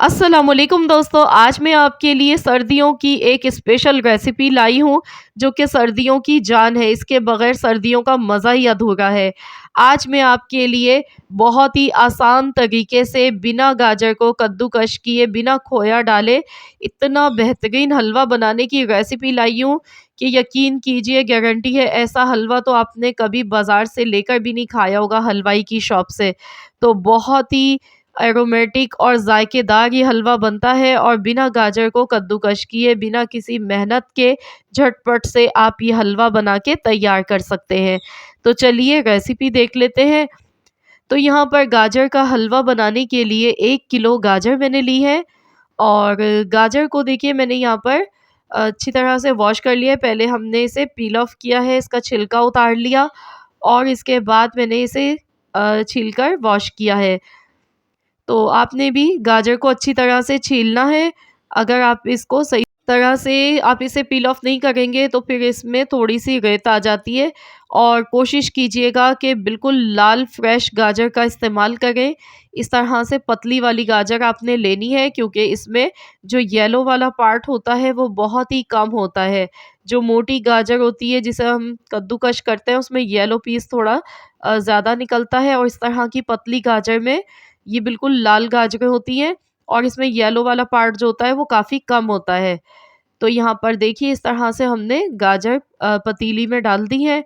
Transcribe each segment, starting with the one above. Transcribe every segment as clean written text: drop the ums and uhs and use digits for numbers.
अस्सलामुअलैकुम दोस्तों, आज मैं आपके लिए सर्दियों की एक स्पेशल रेसिपी लाई हूँ, जो कि सर्दियों की जान है। इसके बगैर सर्दियों का मज़ा ही अधूरा है। आज मैं आपके लिए बहुत ही आसान तरीके से बिना गाजर को कद्दूकस किए, बिना खोया डाले, इतना बेहतरीन हलवा बनाने की रेसिपी लाई हूँ कि यकीन कीजिए, गारंटी है ऐसा हलवा तो आपने कभी बाज़ार से लेकर भी नहीं खाया होगा हलवाई की शॉप से। तो बहुत ही एरोमेटिक और जायकेदार ये हलवा बनता है और बिना गाजर को कद्दूकस किए, बिना किसी मेहनत के झटपट से आप ये हलवा बना के तैयार कर सकते हैं। तो चलिए रेसिपी देख लेते हैं। तो यहाँ पर गाजर का हलवा बनाने के लिए 1 किलो गाजर मैंने ली है और गाजर को देखिए मैंने यहाँ पर अच्छी तरह से वॉश कर लिया है। पहले हमने इसे पील ऑफ किया है, इसका छिलका उतार लिया और इसके बाद मैंने इसे छीलकर वॉश किया है। तो आपने भी गाजर को अच्छी तरह से छीलना है। अगर आप इसको सही तरह से आप इसे पील ऑफ नहीं करेंगे तो फिर इसमें थोड़ी-सी रेत आ जाती है और कोशिश कीजिएगा कि बिल्कुल लाल फ्रेश गाजर का इस्तेमाल करें। इस तरह से पतली वाली गाजर आपने लेनी है क्योंकि इसमें जो येलो वाला पार्ट होता है वो बहुत ही कम होता है। जो मोटी गाजर होती है जिसे हम कद्दूकस करते हैं उसमें येलो पीस थोड़ा ज़्यादा निकलता है और इस तरह की पतली गाजर में ये बिल्कुल लाल गाजरें होती हैं और इसमें येलो वाला पार्ट जो होता है वो काफ़ी कम होता है। तो यहाँ पर देखिए इस तरह से हमने गाजर पतीली में डाल दी है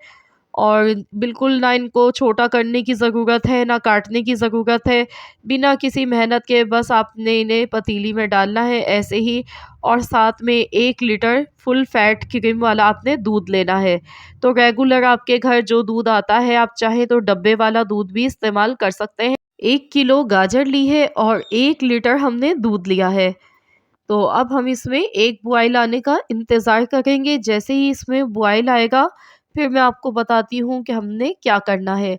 और बिल्कुल ना इनको छोटा करने की ज़रूरत है, ना काटने की ज़रूरत है। बिना किसी मेहनत के बस आपने इन्हें पतीली में डालना है ऐसे ही और साथ में 1 लीटर फुल फैट क्रीम वाला आपने दूध लेना है। तो रेगुलर आपके घर जो दूध आता है, आप चाहें तो डब्बे वाला दूध भी इस्तेमाल कर सकते हैं। 1 किलो गाजर ली है और 1 लीटर हमने दूध लिया है। तो अब हम इसमें एक बॉयल आने का इंतज़ार करेंगे। जैसे ही इसमें बॉयल आएगा, फिर मैं आपको बताती हूँ कि हमने क्या करना है।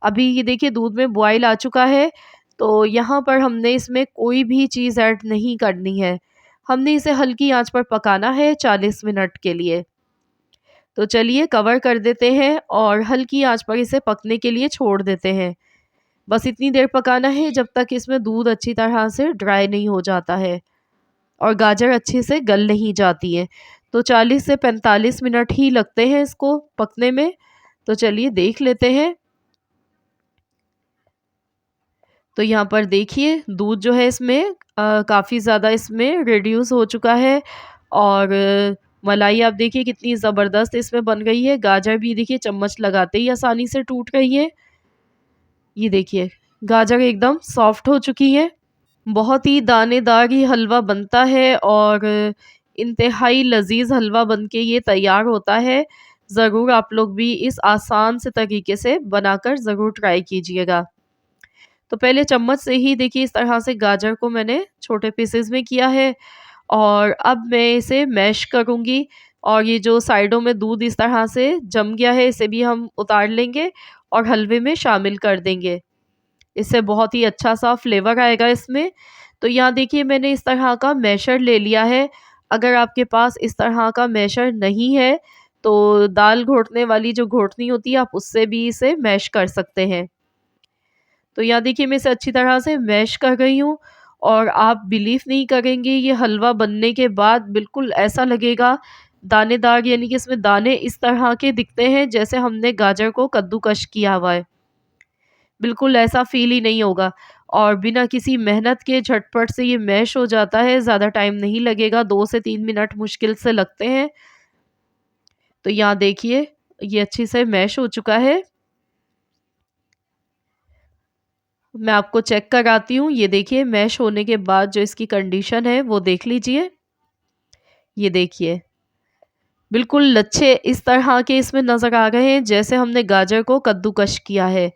अभी ये देखिए दूध में बॉयल आ चुका है, तो यहाँ पर हमने इसमें कोई भी चीज़ ऐड नहीं करनी है। हमने इसे हल्की आँच पर पकाना है 40 मिनट के लिए। तो चलिए कवर कर देते हैं और हल्की आँच पर इसे पकने के लिए छोड़ देते हैं। बस इतनी देर पकाना है जब तक इसमें दूध अच्छी तरह से ड्राई नहीं हो जाता है और गाजर अच्छे से गल नहीं जाती है। तो 40 से 45 मिनट ही लगते हैं इसको पकने में। तो चलिए देख लेते हैं। तो यहाँ पर देखिए दूध जो है इसमें काफ़ी ज़्यादा इसमें रिड्यूस हो चुका है और मलाई आप देखिए कितनी ज़बरदस्त इसमें बन गई है। गाजर भी देखिए चम्मच लगाते ही आसानी से टूट गई है। ये देखिए गाजर एकदम सॉफ्ट हो चुकी है। बहुत ही दानेदार ये हलवा बनता है और इंतहाई लज़ीज़ हलवा बन के ये तैयार होता है। ज़रूर आप लोग भी इस आसान से तरीके से बनाकर ज़रूर ट्राई कीजिएगा। तो पहले चम्मच से ही देखिए इस तरह से गाजर को मैंने छोटे पीसेस में किया है और अब मैं इसे मैश करूँगी और ये जो साइडों में दूध इस तरह से जम गया है इसे भी हम उतार लेंगे और हलवे में शामिल कर देंगे। इससे बहुत ही अच्छा-सा फ्लेवर आएगा इसमें। तो यहाँ देखिए मैंने इस तरह का मैशर ले लिया है। अगर आपके पास इस तरह का मैशर नहीं है, तो दाल घोटने वाली जो घोटनी होती है, आप उससे भी इसे मैश कर सकते हैं। तो यहाँ देखिए मैं इसे अच्छी तरह से मैश कर रही हूँ और आप बिलीव नहीं करेंगे ये हलवा बनने के बाद बिल्कुल ऐसा लगेगा दानेदार यानी कि इसमें दाने इस तरह के दिखते हैं जैसे हमने गाजर को कद्दूकस किया हुआ है। बिल्कुल ऐसा फ़ील ही नहीं होगा और बिना किसी मेहनत के झटपट से ये मैश हो जाता है, ज़्यादा टाइम नहीं लगेगा, 2 से 3 मिनट मुश्किल से लगते हैं। तो यहाँ देखिए ये अच्छे से मैश हो चुका है। मैं आपको चेक कराती हूँ, ये देखिए मैश होने के बाद जो इसकी कंडीशन है वो देख लीजिए। ये देखिए, बिल्कुल लच्छे इस तरह के इसमें नज़र आ रहे हैं जैसे हमने गाजर को कद्दूकस किया है।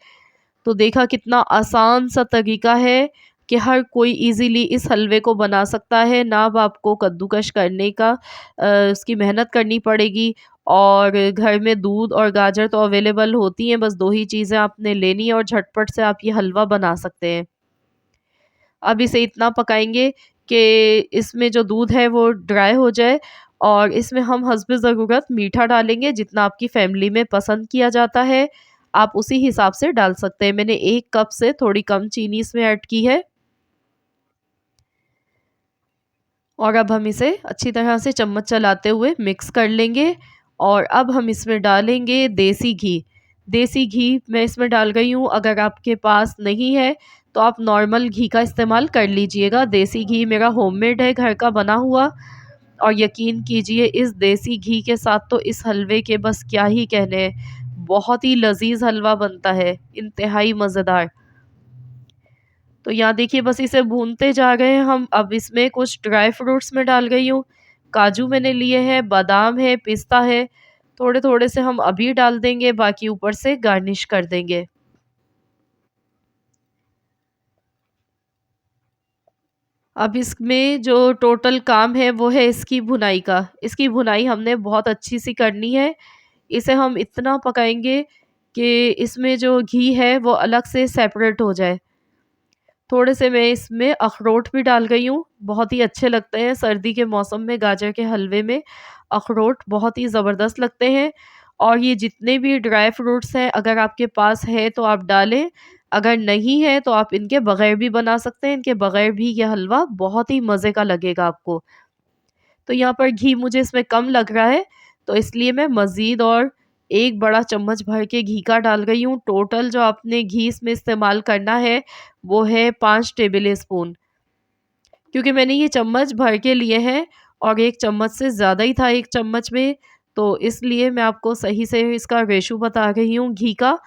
तो देखा कितना आसान सा तरीका है कि हर कोई इजीली इस हलवे को बना सकता है। ना अब आपको कद्दूकस करने का उसकी मेहनत करनी पड़ेगी और घर में दूध और गाजर तो अवेलेबल होती हैं, बस 2 ही चीज़ें आपने लेनी है और झटपट से आप ये हलवा बना सकते हैं। अब इसे इतना पकाएँगे कि इसमें जो दूध है वो ड्राई हो जाए और इसमें हम हस्ब ज़रूरत मीठा डालेंगे जितना आपकी फैमिली में पसंद किया जाता है, आप उसी हिसाब से डाल सकते हैं। मैंने 1 कप से थोड़ी कम चीनी इसमें ऐड की है। और अब हम इसे अच्छी तरह से चम्मच चलाते हुए मिक्स कर लेंगे। और अब हम इसमें डालेंगे देसी घी। देसी घी मैं इसमें डाल गई हूँ, अगर आपके पास नहीं है तो आप नॉर्मल घी का इस्तेमाल कर लीजिएगा। देसी घी मेरा होममेड है, घर का बना हुआ। और यकीन कीजिए इस देसी घी के साथ तो इस हलवे के बस क्या ही कहने, बहुत ही लजीज हलवा बनता है, इंतहाई मज़ेदार। तो यहाँ देखिए बस इसे भूनते जा रहे हैं हम। अब इसमें कुछ ड्राई फ्रूट्स में डाल गई हूँ। काजू मैंने लिए हैं, बादाम है, पिस्ता है। थोड़े थोड़े से हम अभी डाल देंगे, बाकी ऊपर से गार्निश कर देंगे। अब इसमें जो टोटल काम है वो है इसकी भुनाई का। इसकी भुनाई हमने बहुत अच्छी सी करनी है। इसे हम इतना पकाएंगे कि इसमें जो घी है वो अलग से सेपरेट हो जाए। थोड़े से मैं इसमें अखरोट भी डाल गई हूँ, बहुत ही अच्छे लगते हैं सर्दी के मौसम में। गाजर के हलवे में अखरोट बहुत ही ज़बरदस्त लगते हैं। और ये जितने भी ड्राई फ्रूट्स हैं अगर आपके पास है तो आप डालें, अगर नहीं है तो आप इनके बगैर भी बना सकते हैं। इनके बगैर भी ये हलवा बहुत ही मज़े का लगेगा आपको। तो यहाँ पर घी मुझे इसमें कम लग रहा है, तो इसलिए मैं मज़ीद और 1 बड़ा चम्मच भर के घी का डाल रही हूँ। टोटल जो आपने घी इसमें इस्तेमाल करना है वो है 5 टेबल स्पून, क्योंकि मैंने ये चम्मच भर के लिए हैं और 1 चम्मच से ज़्यादा ही था 1 चम्मच में, तो इसलिए मैं आपको सही से इसका रेशो बता रही हूँ घी का।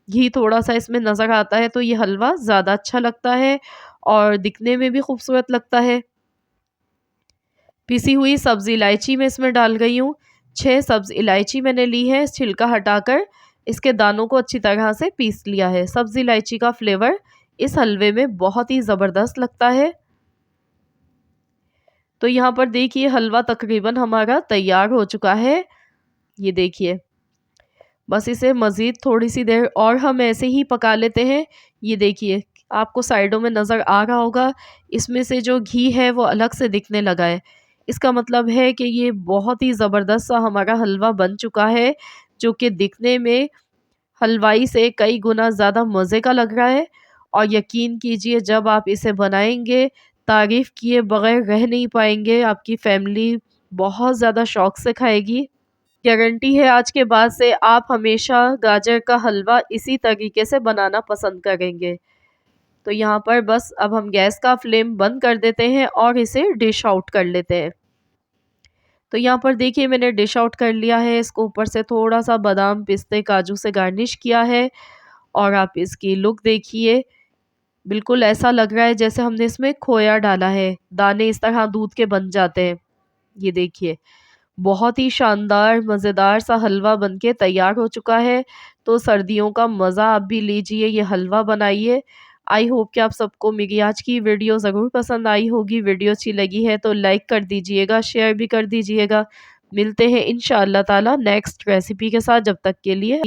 घी थोड़ा-सा इसमें नज़र आता है तो ये हलवा ज़्यादा अच्छा लगता है और दिखने में भी खूबसूरत लगता है। पिसी हुई सब्ज़ इलायची मैं इसमें डाल गई हूँ। 6 सब्ज़ इलायची मैंने ली है, छिलका हटाकर इसके दानों को अच्छी तरह से पीस लिया है। सब्ज़ इलायची का फ्लेवर इस हलवे में बहुत ही ज़बरदस्त लगता है। तो यहाँ पर देखिए हलवा तकरीबन हमारा तैयार हो चुका है। ये देखिए, बस इसे मज़ीद थोड़ी-सी देर और हम ऐसे ही पका लेते हैं। ये देखिए, आपको साइडों में नज़र आ रहा होगा, इसमें से जो घी है वो अलग से दिखने लगा है। इसका मतलब है कि ये बहुत ही ज़बरदस्त सा हमारा हलवा बन चुका है, जो कि दिखने में हलवाई से कई गुना ज़्यादा मज़े का लग रहा है। और यकीन कीजिए जब आप इसे बनाएँगे, तारीफ़ किए बगैर रह नहीं पाएँगे। आपकी फ़ैमिली बहुत ज़्यादा शौक से खाएगी। गारंटी है आज के बाद से आप हमेशा गाजर का हलवा इसी तरीके से बनाना पसंद करेंगे। तो यहाँ पर बस अब हम गैस का फ्लेम बंद कर देते हैं और इसे डिश आउट कर लेते हैं। तो यहाँ पर देखिए मैंने डिश आउट कर लिया है। इसको ऊपर से थोड़ा-सा बादाम, पिस्ते, काजू से गार्निश किया है। और आप इसकी लुक देखिए, बिल्कुल ऐसा लग रहा है जैसे हमने इसमें खोया डाला है। दाने इस तरह दूध के बन जाते हैं। ये देखिए। बहुत ही शानदार मज़ेदार सा हलवा बनके तैयार हो चुका है। तो सर्दियों का मज़ा आप भी लीजिए, ये हलवा बनाइए। आई होप कि आप सबको मेरी आज की वीडियो ज़रूर पसंद आई होगी। वीडियो अच्छी लगी है तो लाइक कर दीजिएगा, शेयर भी कर दीजिएगा। मिलते हैं इंशाअल्लाह ताला नेक्स्ट रेसिपी के साथ, जब तक के लिए